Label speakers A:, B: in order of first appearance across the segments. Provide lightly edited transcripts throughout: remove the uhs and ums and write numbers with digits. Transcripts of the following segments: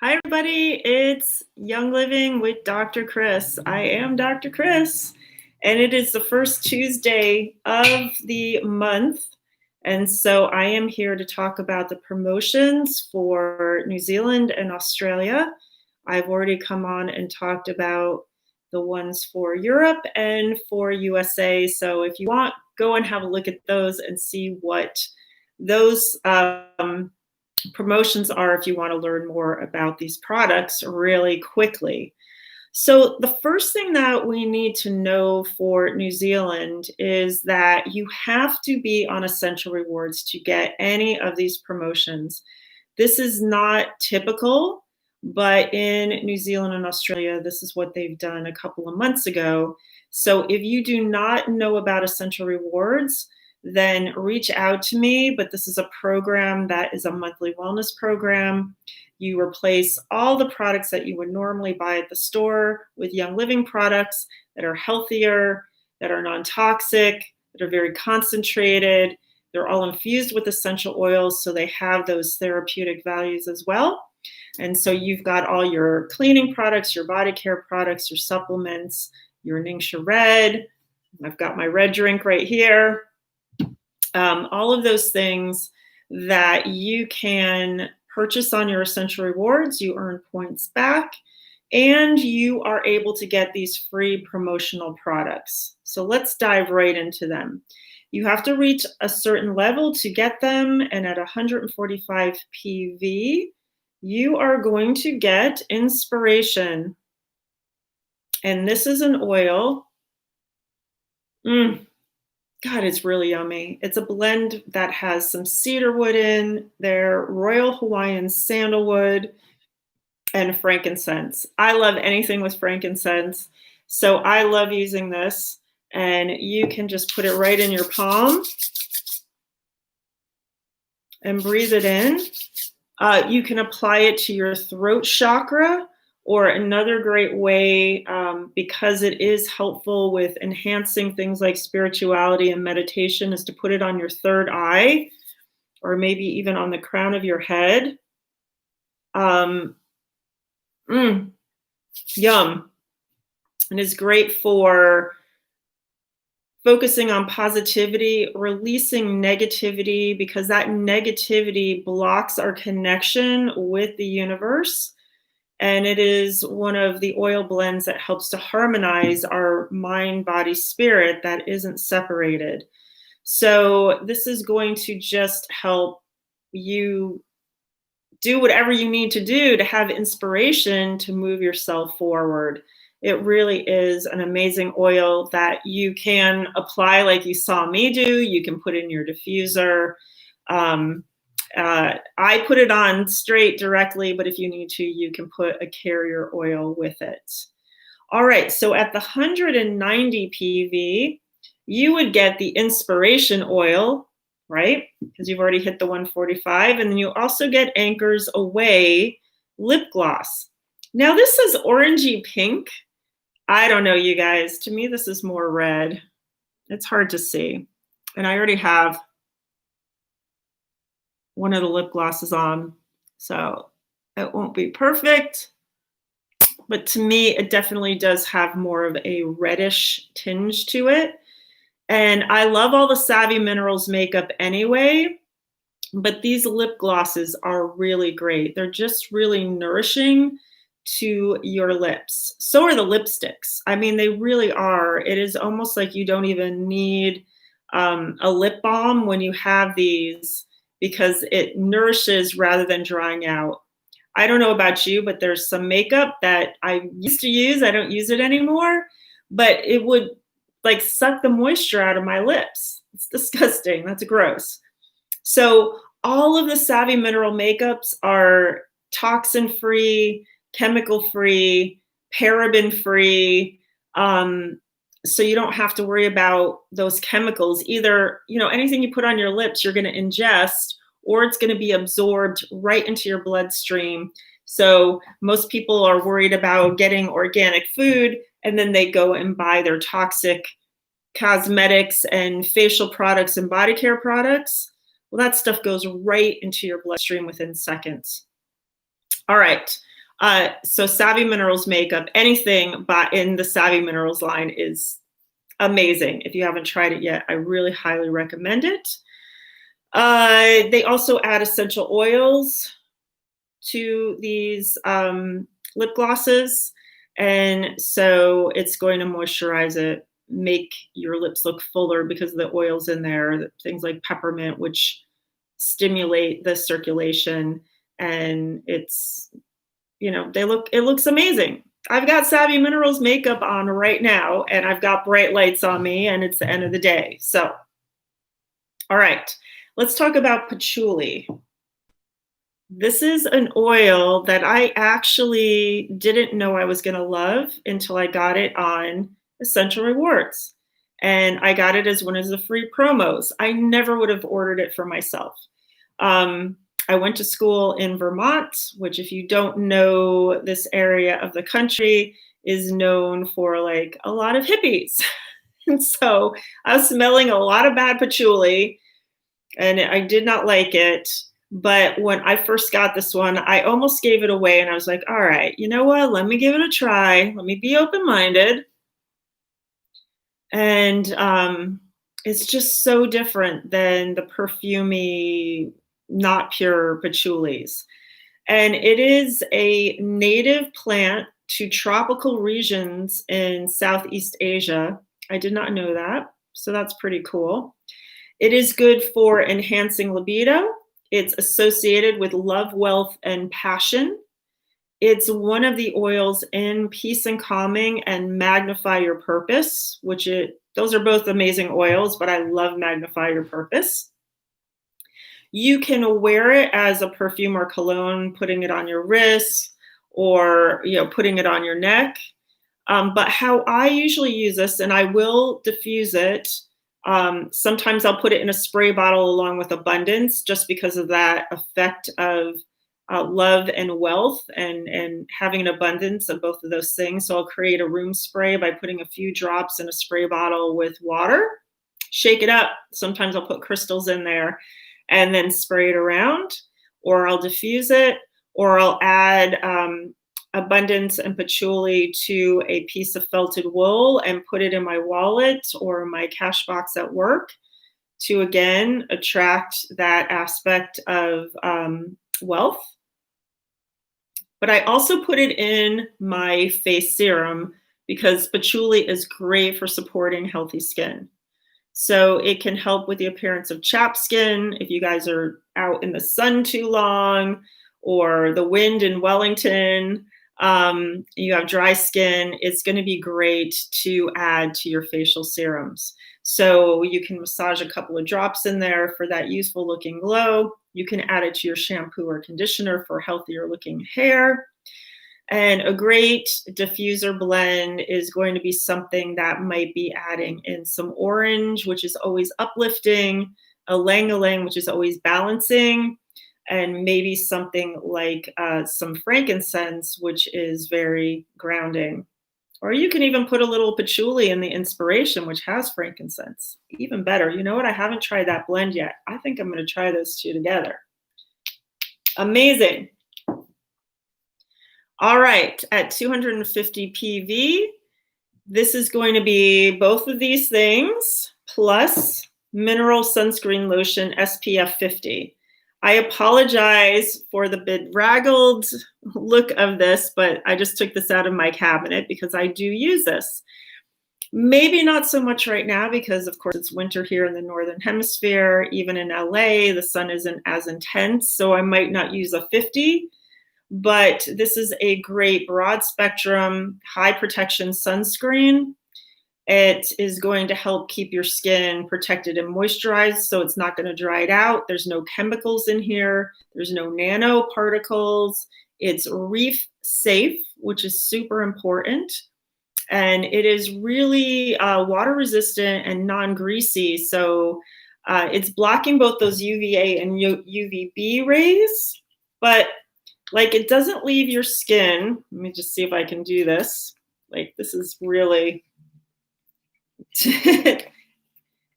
A: Hi, everybody. It's Young Living with Dr. Chris. I am Dr. Chris, and it is the first Tuesday of the month. And so I am here to talk about the promotions for New Zealand and Australia. I've already come on and talked about the ones for Europe and for USA. So if you want, go and have a look at those and see what those promotions are if you want to learn more about these products really quickly. So, the first thing that we need to know for New Zealand is that you have to be on Essential Rewards to get any of these promotions. This is not typical, but in New Zealand and Australia, this is what they've done a couple of months ago. So, if you do not know about Essential Rewards, then reach out to me. But this is a program that is a monthly wellness program. You replace all the products that you would normally buy at the store with Young Living products that are healthier, that are non toxic, that are very concentrated. They're all infused with essential oils, so they have those therapeutic values as well. And so you've got all your cleaning products, your body care products, your supplements, your Ningxia Red. I've got my red drink right here. All of those things that you can purchase on your Essential Rewards, you earn points back, and you are able to get these free promotional products. So let's dive right into them. You have to reach a certain level to get them, and at 145 PV, you are going to get Inspiration. And this is an oil. God, it's really yummy. It's a blend that has some cedarwood in there, Royal Hawaiian sandalwood, and frankincense. I love anything with frankincense, so I love using this. And you can just put it right in your palm and breathe it in. You can apply it to your throat chakra, or another great way, because it is helpful with enhancing things like spirituality and meditation, is to put it on your third eye, or maybe even on the crown of your head. Yum. And it's great for focusing on positivity, releasing negativity, because that negativity blocks our connection with the universe. And it is one of the oil blends that helps to harmonize our mind, body, spirit that isn't separated. So this is going to just help you do whatever you need to do to have inspiration to move yourself forward. It really is an amazing oil that you can apply like you saw me do. You can put in your diffuser. I put it on straight directly, but if you need to, you can put a carrier oil with it. All right, so at the 190 PV, you would get the Inspiration oil, right? Because you've already hit the 145, and then you also get Anchors Away lip gloss. Now this is orangey pink. I don't know, you guys. To me, this is more red. It's hard to see. And I already have one of the lip glosses on, so it won't be perfect. But to me, it definitely does have more of a reddish tinge to it. And I love all the Savvy Minerals makeup anyway, but these lip glosses are really great. They're just really nourishing to your lips. So are the lipsticks. I mean, they really are. It is almost like you don't even need a lip balm when you have these, because it nourishes rather than drying out. I don't know about you, but there's some makeup that I used to use. I don't use it anymore, but it would like suck the moisture out of my lips. It's disgusting. That's gross. So all of the Savvy Mineral makeups are toxin-free, chemical-free, paraben-free. So you don't have to worry about those chemicals. Either, anything you put on your lips, you're going to ingest, or it's going to be absorbed right into your bloodstream. So most people are worried about getting organic food, and then they go and buy their toxic cosmetics and facial products and body care products. Well, that stuff goes right into your bloodstream within seconds. All right. So Savvy Minerals makeup, anything but in the Savvy Minerals line is amazing. If you haven't tried it yet, I really highly recommend it. They also add essential oils to these lip glosses. And so it's going to moisturize it, make your lips look fuller because of the oils in there, things like peppermint, which stimulate the circulation. And it's, it looks amazing. I've got Savvy Minerals makeup on right now, and I've got bright lights on me, and it's the end of the day. So, all right, let's talk about patchouli. This is an oil that I actually didn't know I was going to love until I got it on Essential Rewards. And I got it as one of the free promos. I never would have ordered it for myself. I went to school in Vermont, which, if you don't know, this area of the country is known for like a lot of hippies. And so I was smelling a lot of bad patchouli, and I did not like it. But when I first got this one, I almost gave it away, and I was like, all right, you know what? Let me give it a try. Let me be open-minded. And it's just so different than the perfumey, not pure patchoulis. And it is a native plant to tropical regions in Southeast Asia. I did not know that, so that's pretty cool. It is good for enhancing libido. It's associated with love, wealth, and passion. It's one of the oils in Peace and Calming and Magnify Your Purpose, those are both amazing oils, but I love Magnify Your Purpose. You can wear it as a perfume or cologne, putting it on your wrist or putting it on your neck. But how I usually use this, and I will diffuse it. Sometimes I'll put it in a spray bottle along with abundance, just because of that effect of love and wealth and having an abundance of both of those things. So I'll create a room spray by putting a few drops in a spray bottle with water, shake it up. Sometimes I'll put crystals in there and then spray it around, or I'll diffuse it, or I'll add abundance and patchouli to a piece of felted wool and put it in my wallet or my cash box at work to, again, attract that aspect of wealth. But I also put it in my face serum because patchouli is great for supporting healthy skin. So it can help with the appearance of chapped skin if you guys are out in the sun too long, or the wind in Wellington, you have dry skin. It's going to be great to add to your facial serums. So you can massage a couple of drops in there for that youthful looking glow. You can add it to your shampoo or conditioner for healthier looking hair. And a great diffuser blend is going to be something that might be adding in some orange, which is always uplifting, a ylang-ylang, which is always balancing, and maybe something like some frankincense, which is very grounding. Or you can even put a little patchouli in the inspiration, which has frankincense. Even better. You know what? I haven't tried that blend yet. I think I'm going to try those two together. Amazing. All right, at 250 PV, this is going to be both of these things plus Mineral Sunscreen Lotion SPF 50. I apologize for the bedraggled look of this, but I just took this out of my cabinet because I do use this. Maybe not so much right now because, of course, it's winter here in the Northern Hemisphere. Even in LA, the sun isn't as intense, so I might not use a 50. But this is a great broad spectrum, high protection sunscreen. It is going to help keep your skin protected and moisturized, so it's not going to dry it out. There's no chemicals in here. There's no nanoparticles. It's reef safe, which is super important. And it is really water resistant and non-greasy. So it's blocking both those UVA and UVB rays, but like it doesn't leave your skin. Let me just see if I can do this. Like this is really,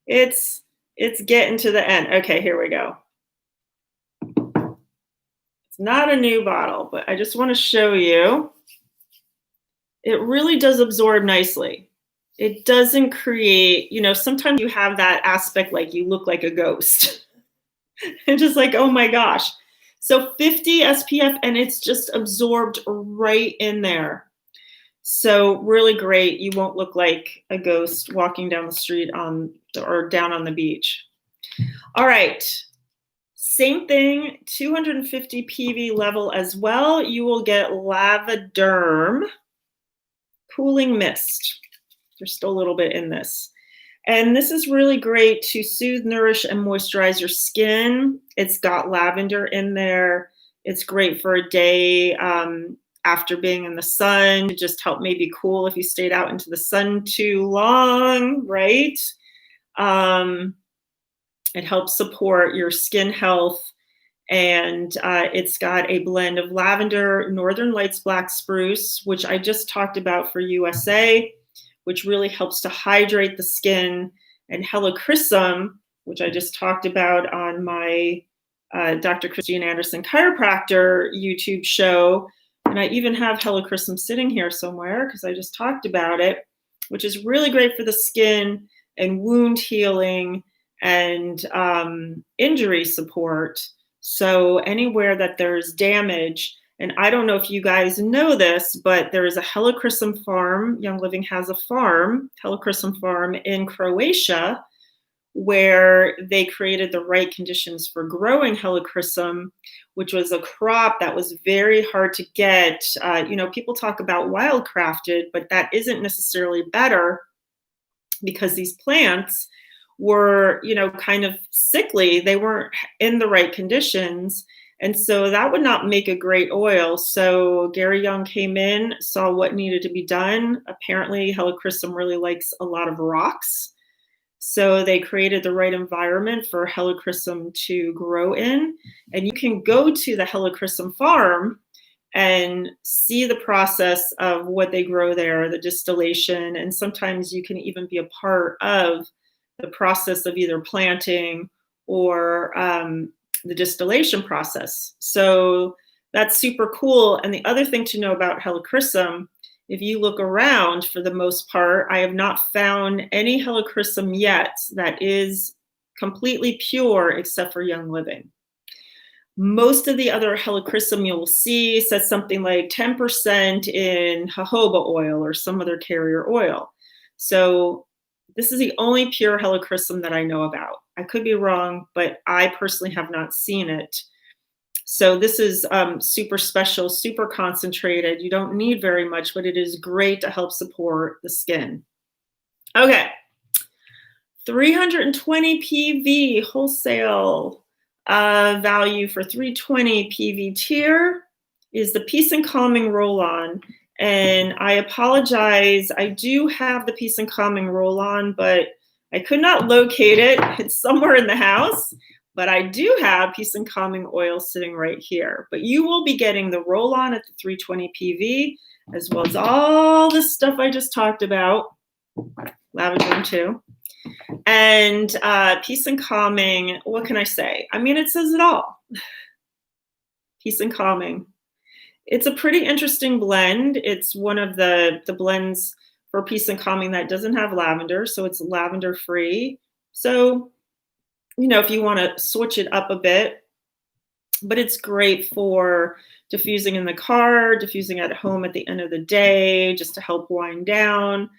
A: it's getting to the end. Okay, here we go. It's not a new bottle, but I just want to show you. It really does absorb nicely. It doesn't create, sometimes you have that aspect like you look like a ghost. And just like, oh my gosh. So 50 SPF and it's just absorbed right in there. So really great. You won't look like a ghost walking down the street or down on the beach. All right. Same thing, 250 PV level as well. You will get Lavaderm Cooling Mist. There's still a little bit in this. And this is really great to soothe, nourish, and moisturize your skin. It's got lavender in there. It's great for a day after being in the sun to just help maybe cool if you stayed out into the sun too long, right? It helps support your skin health. And it's got a blend of lavender, Northern Lights black spruce, which I just talked about for USA, which really helps to hydrate the skin, and helichrysum, which I just talked about on my Dr. Christine Anderson chiropractor YouTube show. And I even have helichrysum sitting here somewhere because I just talked about it, which is really great for the skin and wound healing and injury support. So anywhere that there's damage, and I don't know if you guys know this, but there is a helichrysum farm. Young Living has a farm, helichrysum farm in Croatia, where they created the right conditions for growing helichrysum, which was a crop that was very hard to get. People talk about wildcrafted, but that isn't necessarily better because these plants were, kind of sickly. They weren't in the right conditions. And so that would not make a great oil. So Gary Young came in, saw what needed to be done. Apparently helichrysum really likes a lot of rocks. So they created the right environment for helichrysum to grow in. And you can go to the helichrysum farm and see the process of what they grow there, the distillation. And sometimes you can even be a part of the process of either planting or the distillation process. So that's super cool. And the other thing to know about helichrysum, if you look around, for the most part, I have not found any helichrysum yet that is completely pure except for Young Living. Most of the other helichrysum you'll see says something like 10% in jojoba oil or some other carrier oil. So this is the only pure helichrysum that I know about. I could be wrong, but I personally have not seen it. So this is super special, super concentrated. You don't need very much, but it is great to help support the skin. Okay, 320 PV wholesale value for 320 PV tier is the Peace and Calming Roll-On. And I apologize, I do have the Peace and Calming Roll-On, but I could not locate it. It's somewhere in the house, but I do have Peace and Calming oil sitting right here. But you will be getting the Roll-On at the 320 PV, as well as all this stuff I just talked about, Lavaderm too. And Peace and Calming, what can I say? I mean, it says it all. Peace and Calming. It's a pretty interesting blend. It's one of the blends for Peace and Calming that doesn't have lavender, so it's lavender free. So, if you want to switch it up a bit, but it's great for diffusing in the car, diffusing at home at the end of the day, just to help wind down.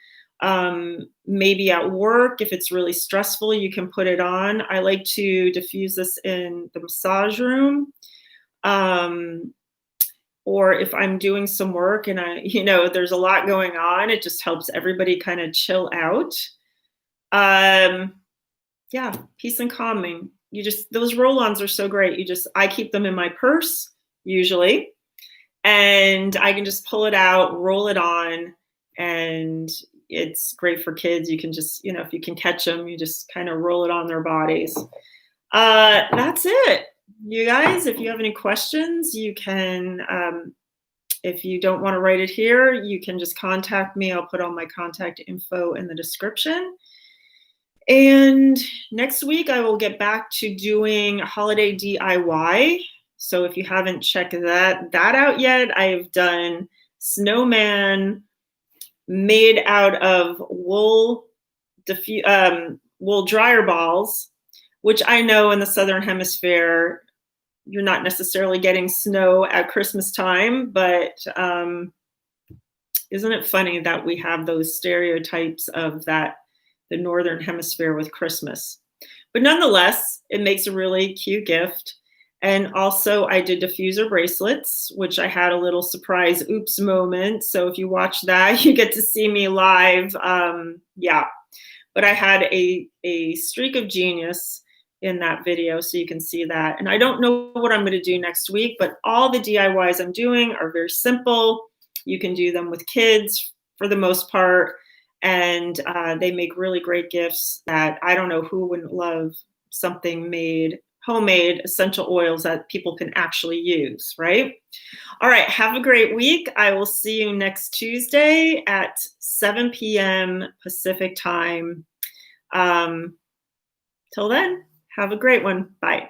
A: Maybe at work, if it's really stressful, you can put it on. I like to diffuse this in the massage room. Or if I'm doing some work and there's a lot going on, it just helps everybody kind of chill out. Yeah, Peace and Calming. Those roll-ons are so great. I keep them in my purse usually, and I can just pull it out, roll it on, and it's great for kids. You can just, if you can catch them, you just kind of roll it on their bodies. That's it. You guys, if you have any questions, you can, if you don't want to write it here, you can just contact me. I'll put all my contact info in the description. And next week, I will get back to doing holiday DIY. So if you haven't checked that out yet, I've done snowman made out of wool dryer balls, which I know in the Southern Hemisphere, you're not necessarily getting snow at Christmas time, but isn't it funny that we have those stereotypes of that, the Northern Hemisphere with Christmas? But nonetheless, it makes a really cute gift. And also, I did diffuser bracelets, which I had a little surprise oops moment. So if you watch that, you get to see me live. Yeah, but I had a streak of genius in that video, so you can see that. And I don't know what I'm going to do next week, but all the DIYs I'm doing are very simple. You can do them with kids for the most part, and they make really great gifts that I don't know who wouldn't love something made homemade essential oils that people can actually use, right? All right, have a great week. I will see you next Tuesday at 7 p.m. Pacific time. Till then, have a great one. Bye.